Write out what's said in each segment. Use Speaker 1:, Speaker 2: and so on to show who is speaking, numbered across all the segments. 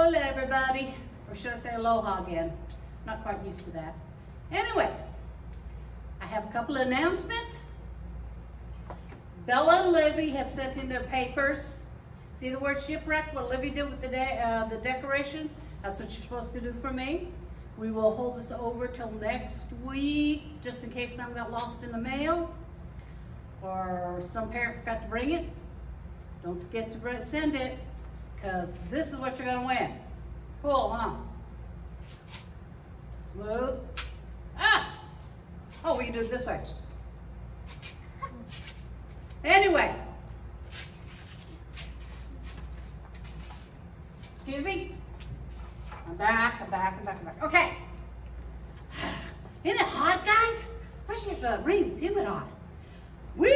Speaker 1: Hola, everybody. Or should I say aloha again? Not quite used to that. Anyway, I have a couple of announcements. Bella and Livy have sent in their papers. See the word shipwreck, what Livy did with the decoration? That's what you're supposed to do for me. We will hold this over till next week, just in case some got lost in the mail, or some parent forgot to bring it. Don't forget to send it, because this is what you're going to win. Cool, huh? Smooth. Ah! Oh, we can do it this way. Anyway. Excuse me? I'm back. Okay. Isn't it hot, guys? Especially if it rains, humid hot. We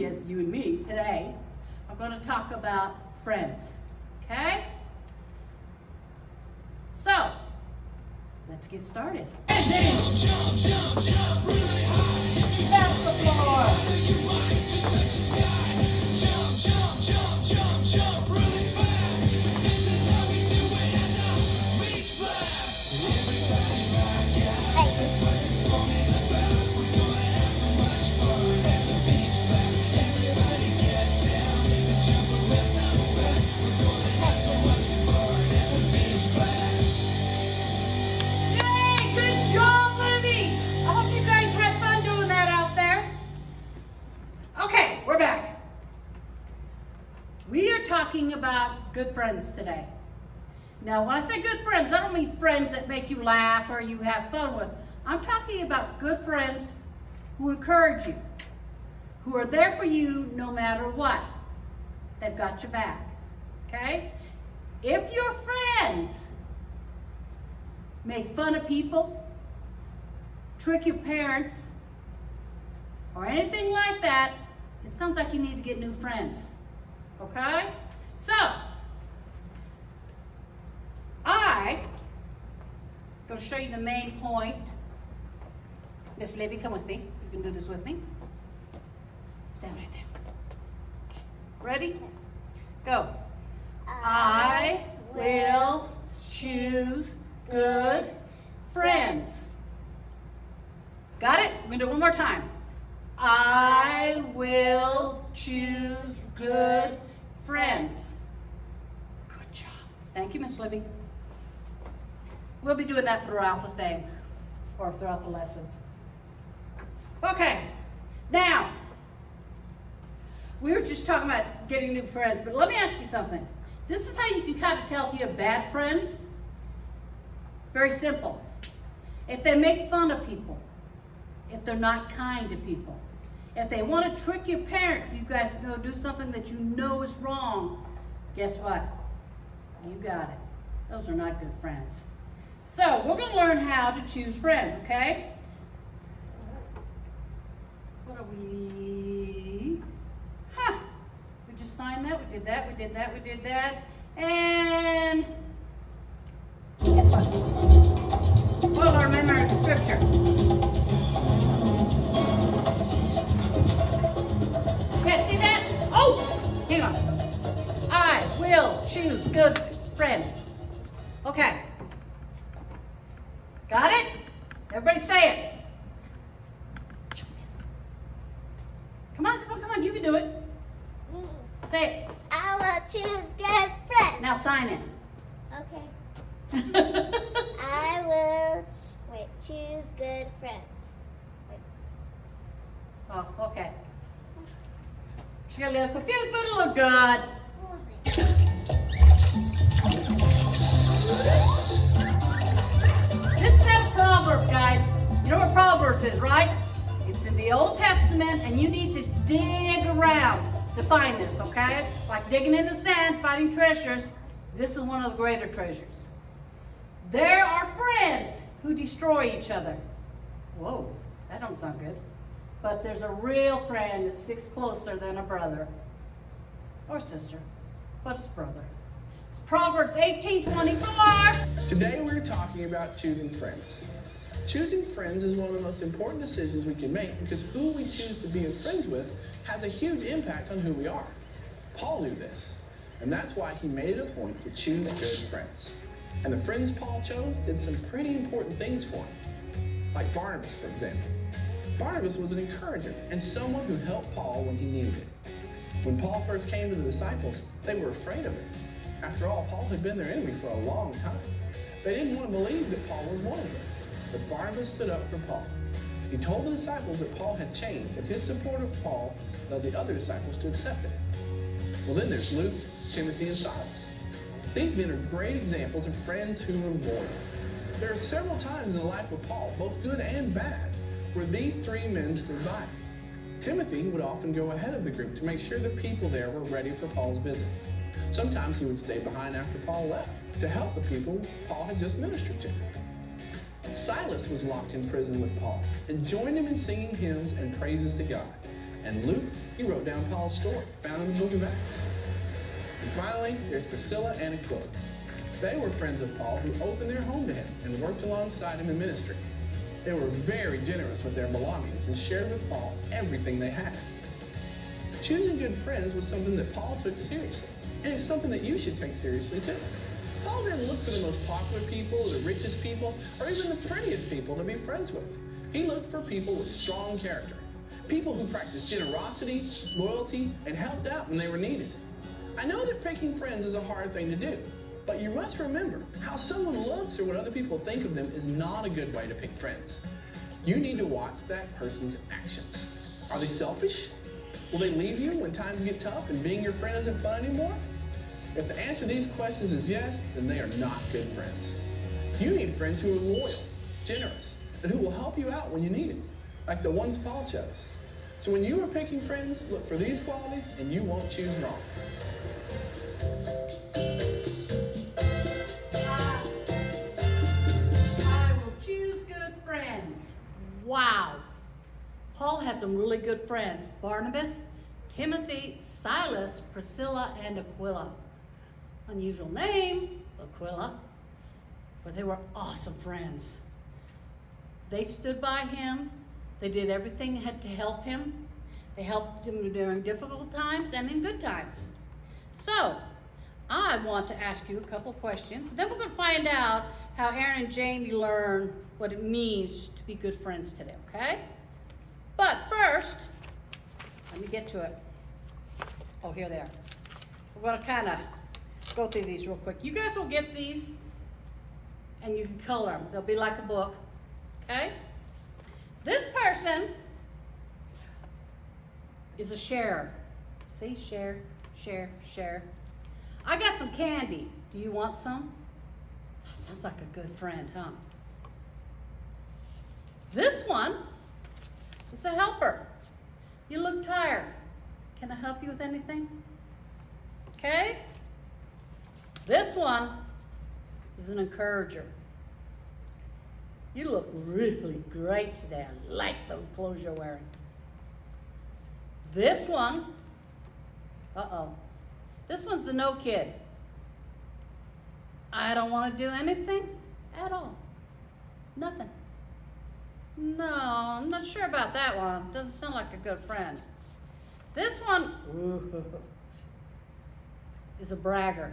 Speaker 1: as you and me today, are going to talk about friends. Okay? So, let's get started.
Speaker 2: Jump, jump, jump, jump really high.
Speaker 1: That's the floor.
Speaker 2: You might just touch the sky. Jump, jump, jump, jump, jump really fast. This is how we do it at the beach blast. Everybody rock out. That's what this song is about. We're gonna have so much fun at the beach blast. Everybody get down and jump around so fast. We're gonna have so much fun at the beach blast.
Speaker 1: Yay! Good job, Libby! I hope you guys had fun doing that out there. Okay, we're back. We are talking about good friends today. Now, when I say good friends, I don't mean friends that make you laugh or you have fun with. I'm talking about good friends who encourage you, who are there for you no matter what. They've got your back, okay? If your friends make fun of people, trick your parents, or anything like that, it sounds like you need to get new friends, okay? So, I'm going to show you the main point. Miss Livy, come with me. You can do this with me. Stand right there. Okay. Ready? Go. I will choose good friends. Got it? We're going to do it one more time. I will choose good friends. Good job. Thank you, Miss Livy. We'll be doing that throughout the thing, or throughout the lesson. Okay, now, we were just talking about getting new friends, but let me ask you something. This is how you can kind of tell if you have bad friends. Very simple. If they make fun of people, if they're not kind to people, if they want to trick your parents, you guys go do something that you know is wrong, guess what? You got it. Those are not good friends. So, we're going to learn how to choose friends, okay? What are we? We just signed that, we did that. And guess what? We'll remember the scripture. Okay, see that? Oh, hang on. I will choose good friends. Okay. Got it? Everybody say it. Come on, you can do it. Say it.
Speaker 3: I will choose good friends.
Speaker 1: Now sign it.
Speaker 3: Okay. I will choose good friends.
Speaker 1: Oh, okay. She got a little confused, but it'll look good. This is that Proverbs, guys. You know what Proverbs is, right? It's in the Old Testament, and you need to dig around to find this, okay? Like digging in the sand, finding treasures. This is one of the greater treasures. There are friends who destroy each other. Whoa, that don't sound good. But there's a real friend that sticks closer than a brother or sister, but it's brother. It's Proverbs 18:24.
Speaker 4: Today we're talking about choosing friends. Choosing friends is one of the most important decisions we can make because who we choose to be friends with has a huge impact on who we are. Paul knew this. And that's why he made it a point to choose good friends. And the friends Paul chose did some pretty important things for him. Like Barnabas, for example. Barnabas was an encourager and someone who helped Paul when he needed it. When Paul first came to the disciples, they were afraid of him. After all, Paul had been their enemy for a long time. They didn't want to believe that Paul was one of them. But Barnabas stood up for Paul. He told the disciples that Paul had changed, and his support of Paul led the other disciples to accept it. Well, then there's Luke, Timothy, and Silas. These men are great examples of friends who were loyal. There are several times in the life of Paul, both good and bad, where these three men stood by. Timothy would often go ahead of the group to make sure the people there were ready for Paul's visit. Sometimes he would stay behind after Paul left to help the people Paul had just ministered to. Silas was locked in prison with Paul and joined him in singing hymns and praises to God. And Luke, he wrote down Paul's story, found in the book of Acts. And finally, there's Priscilla and Aquila. They were friends of Paul who opened their home to him and worked alongside him in ministry. They were very generous with their belongings and shared with Paul everything they had. Choosing good friends was something that Paul took seriously, and it's something that you should take seriously too. Paul didn't look for the most popular people, the richest people, or even the prettiest people to be friends with. He looked for people with strong character, people who practiced generosity, loyalty, and helped out when they were needed. I know that picking friends is a hard thing to do, but you must remember how someone looks or what other people think of them is not a good way to pick friends. You need to watch that person's actions. Are they selfish? Will they leave you when times get tough and being your friend isn't fun anymore? If the answer to these questions is yes, then they are not good friends. You need friends who are loyal, generous, and who will help you out when you need it, like the ones Paul chose. So when you are picking friends, look for these qualities and you won't choose wrong.
Speaker 1: I will choose good friends. Wow. Paul had some really good friends. Barnabas, Timothy, Silas, Priscilla, and Aquila. Unusual name, Aquila, but they were awesome friends. They stood by him. They did everything they had to help him. They helped him during difficult times and in good times. So, I want to ask you a couple questions. Then we're going to find out how Aaron and Jamie learn what it means to be good friends today, okay? But first, let me get to it. Oh, here they are. We're going to kind of go through these real quick. You guys will get these and you can color them. They'll be like a book, okay? This person is a sharer. See, share, share, share. I got some candy. Do you want some? That sounds like a good friend, huh? This one is a helper. You look tired. Can I help you with anything? Okay? This one is an encourager. You look really great today. I like those clothes you're wearing. This one, this one's the no kid. I don't want to do anything at all. Nothing. No, I'm not sure about that one. Doesn't sound like a good friend. This one is a bragger.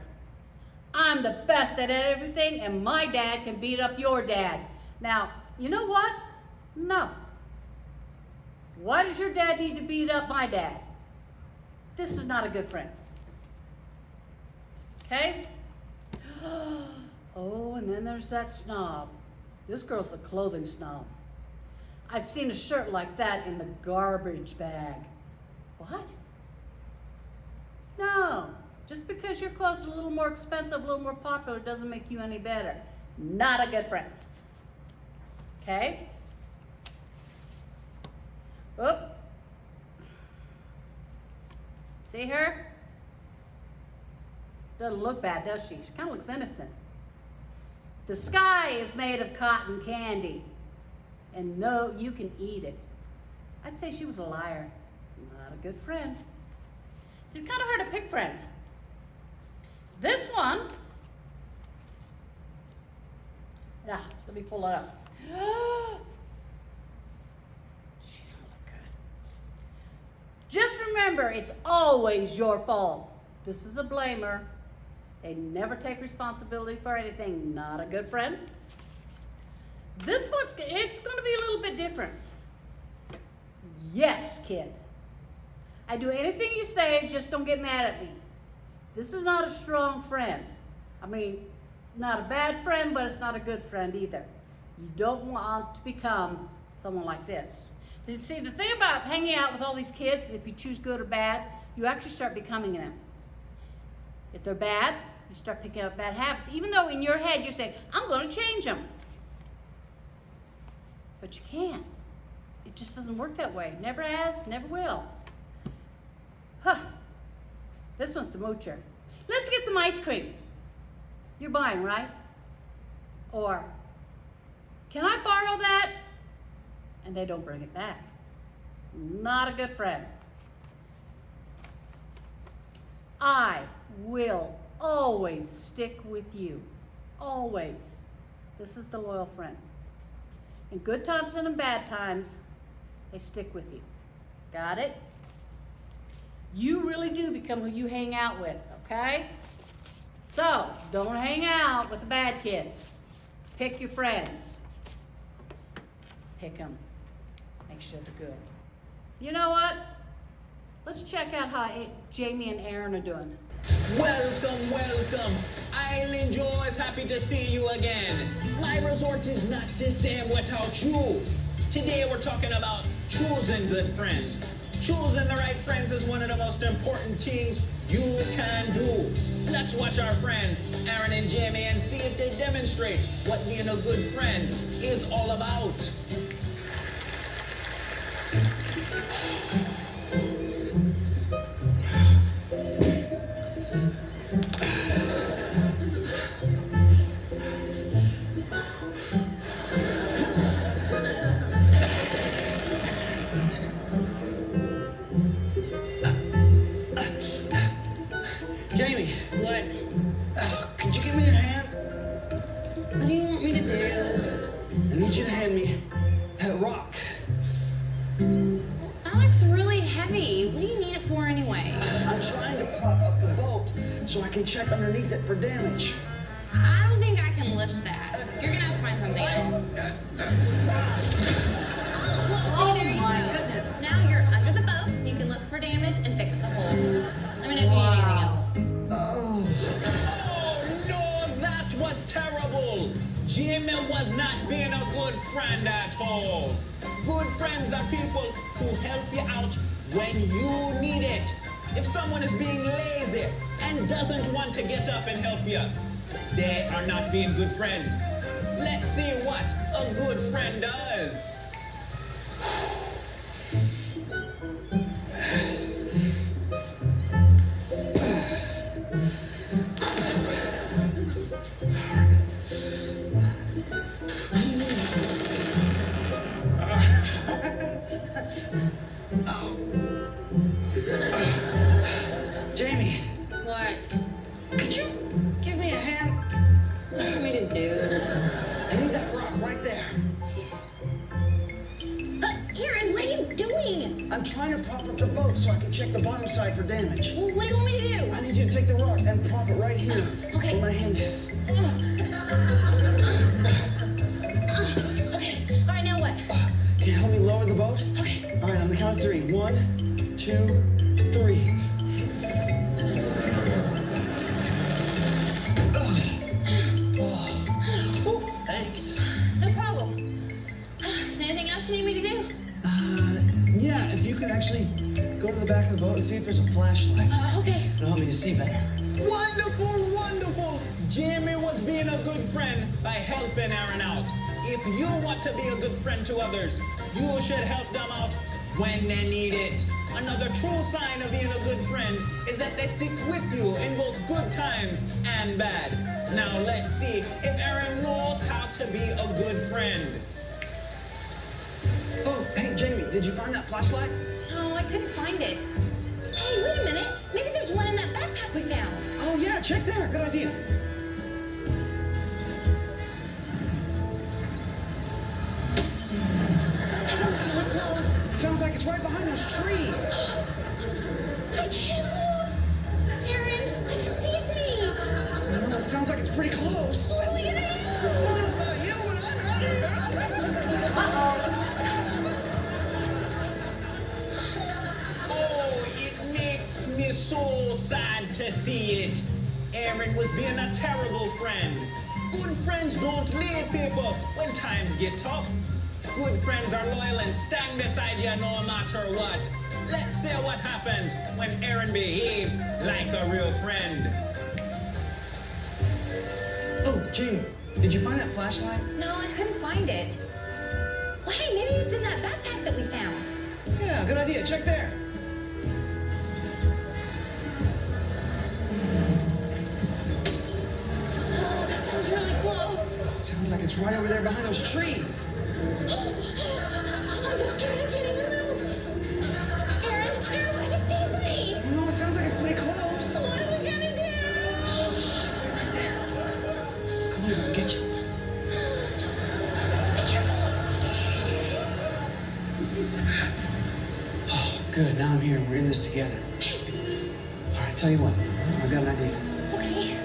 Speaker 1: I'm the best at everything, and my dad can beat up your dad. Now, you know what? No. Why does your dad need to beat up my dad? This is not a good friend. Okay? Oh, and then there's that snob. This girl's a clothing snob. I've seen a shirt like that in the garbage bag. What? No. Just because your clothes are a little more expensive, a little more popular, doesn't make you any better. Not a good friend. Okay? Oop. See her? Doesn't look bad, does she? She kind of looks innocent. The sky is made of cotton candy. And no, you can eat it. I'd say she was a liar. Not a good friend. See, it's kind of hard to pick friends. This one, let me pull it up. She don't look good. Just remember, it's always your fault. This is a blamer. They never take responsibility for anything. Not a good friend. This one's, it's going to be a little bit different. Yes, kid. I do anything you say, just don't get mad at me. This is not a strong friend. I mean, not a bad friend, but it's not a good friend either. You don't want to become someone like this. You see, the thing about hanging out with all these kids, if you choose good or bad, you actually start becoming them. If they're bad, you start picking up bad habits, even though in your head you're saying, I'm going to change them. But you can't. It just doesn't work that way. Never has, never will. Huh. This one's the moocher. Let's get some ice cream. You're buying, right? Or, can I borrow that? And they don't bring it back. Not a good friend. I will always stick with you. Always. This is the loyal friend. In good times and in bad times, they stick with you. Got it? You really do become who you hang out with, okay? So, don't hang out with the bad kids. Pick your friends. Pick them. Make sure they're good. You know what? Let's check out how Jamie and Aaron are doing.
Speaker 5: Welcome, welcome. Island Joe is happy to see you again. My resort is not the same without you. Today we're talking about choosing good friends. Choosing the right friends is one of the most important things you can do. Let's watch our friends, Aaron and Jamie, and see if they demonstrate what being a good friend is all about.
Speaker 6: Jamie,
Speaker 7: What?
Speaker 6: could you give me your hand?
Speaker 7: What do you want me to do?
Speaker 6: I need you to hand me that rock.
Speaker 7: That looks really heavy. What do you need it for anyway?
Speaker 6: I'm trying to prop up the boat so I can check underneath it for damage.
Speaker 7: I don't think I can lift that. You're gonna have to find something else. Well, see, there you
Speaker 1: my
Speaker 7: go.
Speaker 1: goodness.
Speaker 7: Now you're under the boat. You can look for damage and fix the holes. Let me know if you need anything else.
Speaker 6: Oh,
Speaker 5: Oh no, that was terrible. Jamie was not being a good friend at all. Good friends are people who help you out when you need it. If someone is being lazy and doesn't want to get up and help you, they are not being good friends. Let's see what a good friend does.
Speaker 6: Jamie,
Speaker 7: What?
Speaker 6: could you give me a hand?
Speaker 7: What do you want me to do?
Speaker 6: I need that rock right there.
Speaker 7: Aaron, what are you doing?
Speaker 6: I'm trying to prop up the boat so I can check the bottom side for damage.
Speaker 7: Well, what do you want me to do?
Speaker 6: I need you to take the rock and prop it right here
Speaker 7: Okay.
Speaker 6: where my hand is.
Speaker 7: Okay. All right, now what?
Speaker 6: Can you help me lower the boat?
Speaker 7: Okay.
Speaker 6: All right, on the count of 3. 1, 2, 3. Oh, thanks.
Speaker 7: No problem. Is there anything else you need me to do?
Speaker 6: Yeah, if you could actually go to the back of the boat and see if there's a flashlight.
Speaker 7: Okay.
Speaker 6: It'll help me to see better.
Speaker 5: Wonderful, wonderful. Jamie was being a good friend by helping Aaron out. If you want to be a good friend to others, you should help them out when they need it. Another true sign of being a good friend is that they stick with you in both good times and bad. Now let's see if Aaron knows how to be a good friend.
Speaker 6: Oh, hey, Jamie, did you find that flashlight?
Speaker 7: No, I couldn't find it. Hey, wait a minute. Maybe there's one in that backpack we found.
Speaker 6: Oh, yeah, check there. Good idea.
Speaker 7: That sounds really close.
Speaker 6: It sounds like it's right behind those trees.
Speaker 7: I can't move. Aaron,
Speaker 6: sounds like it's pretty close.
Speaker 7: What are we gonna do?
Speaker 6: I don't know about you, but I'm out of here.
Speaker 5: Oh, it makes me so sad to see it. Aaron was being a terrible friend. Good friends don't leave people when times get tough. Good friends are loyal and stand beside you no matter what. Let's see what happens when Aaron behaves like a real friend.
Speaker 6: Oh, Jamie, did you find that flashlight?
Speaker 7: No, I couldn't find it. Well, hey, maybe it's in that backpack that we found.
Speaker 6: Yeah, good idea. Check there.
Speaker 7: Oh, that sounds really close.
Speaker 6: Sounds like it's right over there behind those trees.
Speaker 7: I'm so scared I can't even move. Aaron, what if it sees me?
Speaker 6: No, it sounds like it's pretty close.
Speaker 7: What are we gonna do?
Speaker 6: Shh, right there. Come on, I'll get you.
Speaker 7: Be careful.
Speaker 6: Oh, good. Now I'm here and we're in this together.
Speaker 7: Thanks.
Speaker 6: All right, tell you what. I've got an idea.
Speaker 7: Okay.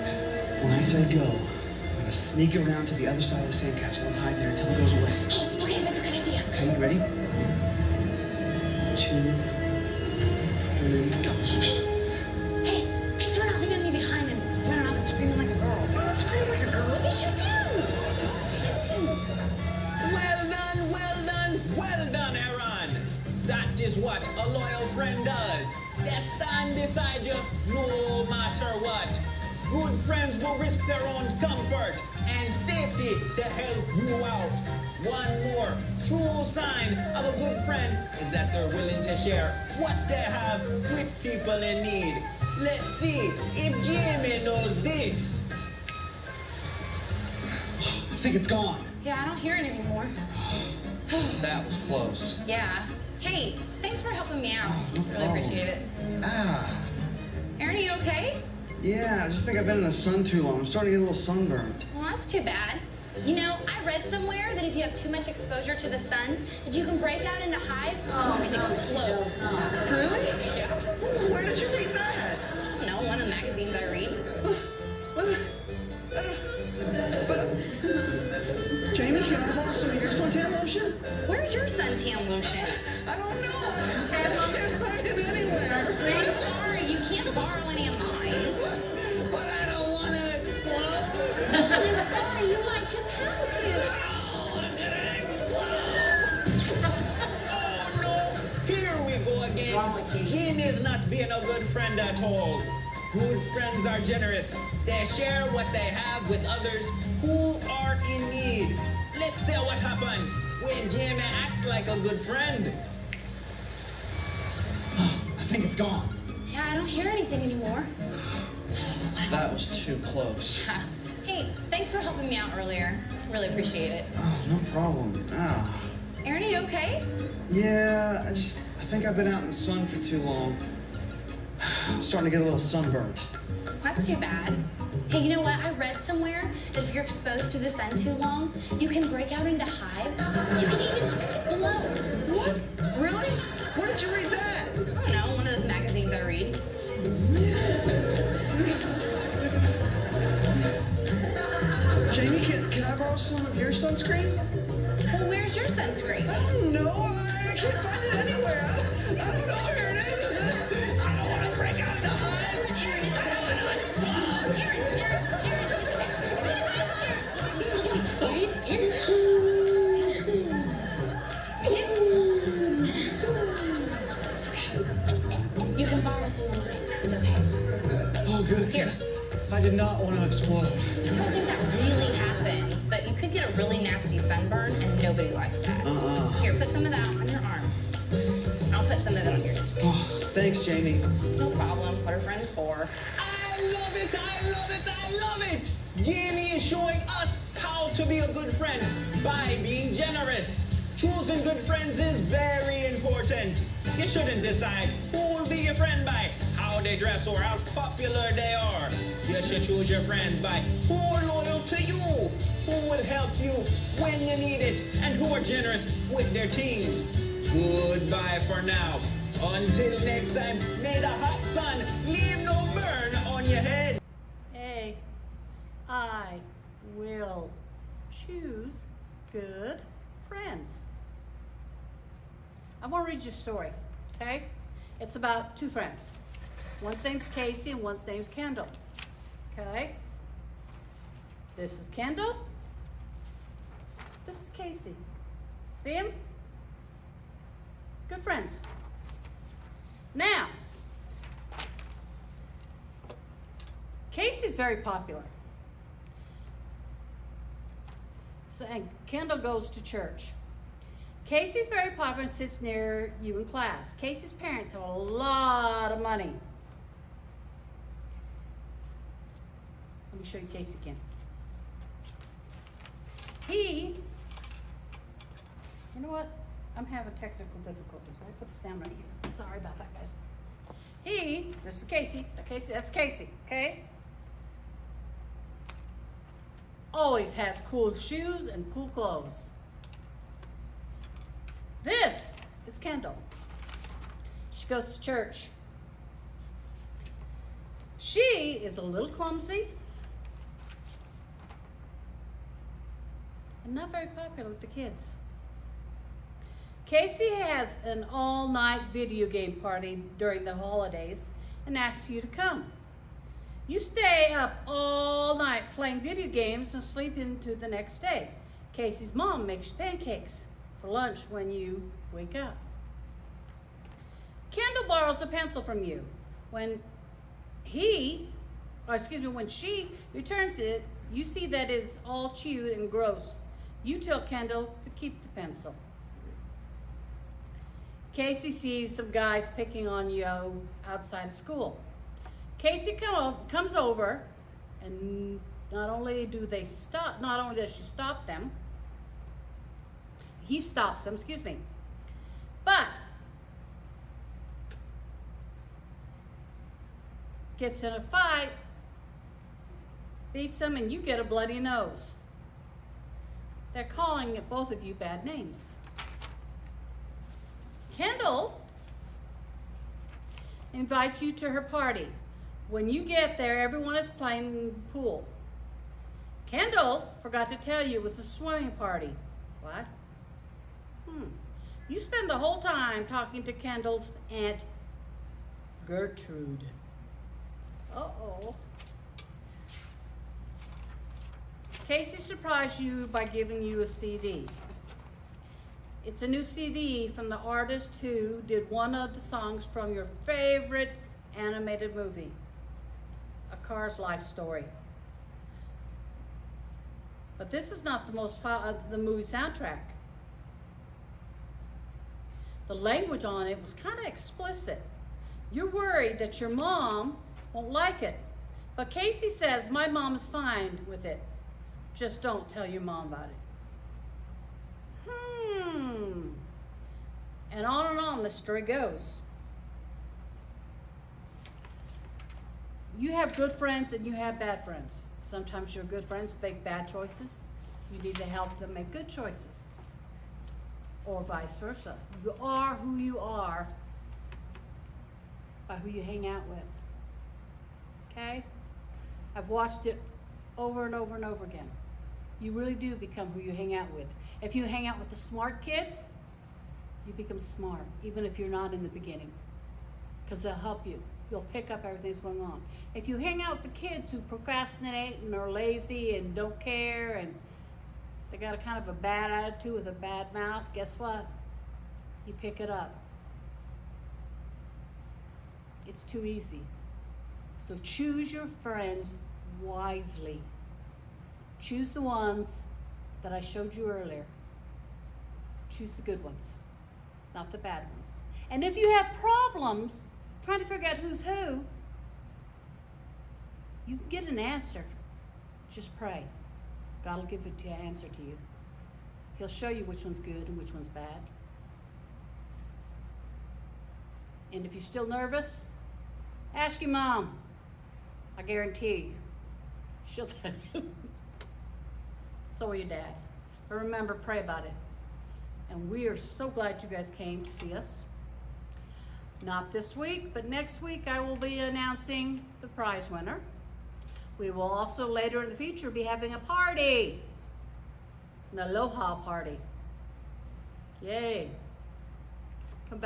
Speaker 6: When I say go, I'm gonna sneak around to the other side of the sandcastle and hide there until it goes away.
Speaker 7: Oh, okay, that's a good idea.
Speaker 6: Okay, you ready? 2, 3, go.
Speaker 7: Hey, thanks for not leaving me behind and running off and screaming like a girl.
Speaker 6: I'm not screaming like a girl.
Speaker 7: Yes, you do. Yes, you do.
Speaker 5: Well done, Aaron. That is what a loyal friend does. They stand beside you no matter what. Good friends will risk their own comfort and safety to help you out. One more true sign of a good friend is that they're willing to share what they have with people in need. Let's see if Jamie knows this.
Speaker 6: I think it's gone.
Speaker 7: Yeah, I don't hear it anymore.
Speaker 6: That was close.
Speaker 7: Yeah. Hey, thanks for helping me out.
Speaker 6: Oh, no
Speaker 7: Really
Speaker 6: problem.
Speaker 7: appreciate it.
Speaker 6: Ah,
Speaker 7: Aaron, are you okay?
Speaker 6: yeah, I just think I've been in the sun too long. I'm starting to get a little sunburned.
Speaker 7: Well, that's too bad. You know, I read somewhere that if you have too much exposure to the sun, that you can break out into hives and you can explode.
Speaker 6: Really?
Speaker 7: Yeah.
Speaker 6: Where did you read that?
Speaker 7: No, one of the magazines I read.
Speaker 6: But, Jamie, can I borrow some of your suntan lotion?
Speaker 7: Where's your suntan lotion?
Speaker 6: I don't know. I can't find it anywhere.
Speaker 7: I'm sorry, you can't borrow any of mine.
Speaker 6: But I don't want to explode.
Speaker 7: I'm sorry, you might just have to.
Speaker 5: Oh no, here we go again. Jim is not being a good friend at all. Good friends are generous. They share what they have with others who are in need. Let's see what happens when Jamie acts like a good friend.
Speaker 6: I think it's gone.
Speaker 7: Yeah, I don't hear anything anymore.
Speaker 6: That was too close.
Speaker 7: Hey, thanks for helping me out earlier. Really appreciate it.
Speaker 6: Oh, no problem. Ah.
Speaker 7: Aaron, are you okay?
Speaker 6: Yeah, I think I've been out in the sun for too long. I'm starting to get a little sunburnt.
Speaker 7: That's too bad. Hey, you know what? I read somewhere that if you're exposed to the sun too long, you can break out into hives. You can even explode.
Speaker 6: What? Really? Where did you read that?
Speaker 7: I don't know, one of those magazines I read.
Speaker 6: Jamie, can I borrow some of your sunscreen?
Speaker 7: Well, where's your sunscreen?
Speaker 6: I don't know. I can't find it anywhere. I don't know where it is. I don't want to break out into hives.
Speaker 7: Breathe in. You can borrow some of mine. It's okay.
Speaker 6: Oh, good.
Speaker 7: Here.
Speaker 6: I did not want to explode.
Speaker 7: I don't think that really happens, but you could get a really nasty sunburn, and nobody likes that. Here, put some of that on your arms. I'll put some of it on yours.
Speaker 6: Oh, thanks, Jamie.
Speaker 7: No problem. What are friends for?
Speaker 5: I love it, I love it, I love it! Jamie is showing us how to be a good friend by being generous. Choosing good friends is very important. You shouldn't decide who will be your friend by how they dress or how popular they are. You should choose your friends by who are loyal to you, who will help you when you need it, and who are generous with their teams. Goodbye for now. Until next time, may the hot sun leave no burn on your head.
Speaker 1: Hey, choose good friends. I want to read you a story, okay? It's about two friends. One's name's Casey and one's name's Kendall, okay? This is Kendall. This is Casey. See him? Good friends. Now, Casey's very popular. So, and Kendall goes to church. Casey's very popular and sits near you in class. Casey's parents have a lot of money. Let me show you Casey again. You know what? I'm having technical difficulties. Let me put this down right here. Sorry about that, guys. This is Casey. That's Casey, okay? Always has cool shoes and cool clothes. This is Kendall. She goes to church. She is a little clumsy and not very popular with the kids. Casey has an all-night video game party during the holidays and asks you to come. You stay up all night playing video games and sleep into the next day. Casey's mom makes pancakes for lunch when you wake up. Kendall borrows a pencil from you. When she returns it, you see that it's all chewed and gross. You tell Kendall to keep the pencil. Casey sees some guys picking on you outside of school. Casey comes over, and not only does she stop them, he stops them, but gets in a fight, beats them, and you get a bloody nose. They're calling both of you bad names. Kendall invites you to her party. When you get there, everyone is playing pool. Kendall forgot to tell you it was a swimming party. What? You spend the whole time talking to Kendall's Aunt Gertrude. Uh-oh. Casey surprised you by giving you a CD. It's a new CD from the artist who did one of the songs from your favorite animated movie, A Car's Life Story. But this is not the movie soundtrack. The language on it was kind of explicit. You're worried that your mom won't like it. But Casey says, my mom is fine with it. Just don't tell your mom about it. And on the story goes. You have good friends and you have bad friends. Sometimes your good friends make bad choices. You need to help them make good choices. Or vice versa. You are who you are by who you hang out with. Okay? I've watched it over and over and over again. You really do become who you hang out with. If you hang out with the smart kids, you become smart, even if you're not in the beginning, because they'll help you. You'll pick up everything that's going on. If you hang out with the kids who procrastinate and are lazy and don't care and they got a kind of a bad attitude with a bad mouth, guess what? You pick it up. It's too easy. So choose your friends wisely. Choose the ones that I showed you earlier. Choose the good ones, not the bad ones. And if you have problems trying to figure out who's who, you can get an answer. Just pray. God will give it to you, answer to you. He'll show you which one's good and which one's bad. And if you're still nervous, ask your mom. I guarantee you, she'll tell you. So will your dad. But remember, pray about it. And we are so glad you guys came to see us. Not this week, but next week I will be announcing the prize winner. We will also later in the future be having a party. an aloha party. Yay.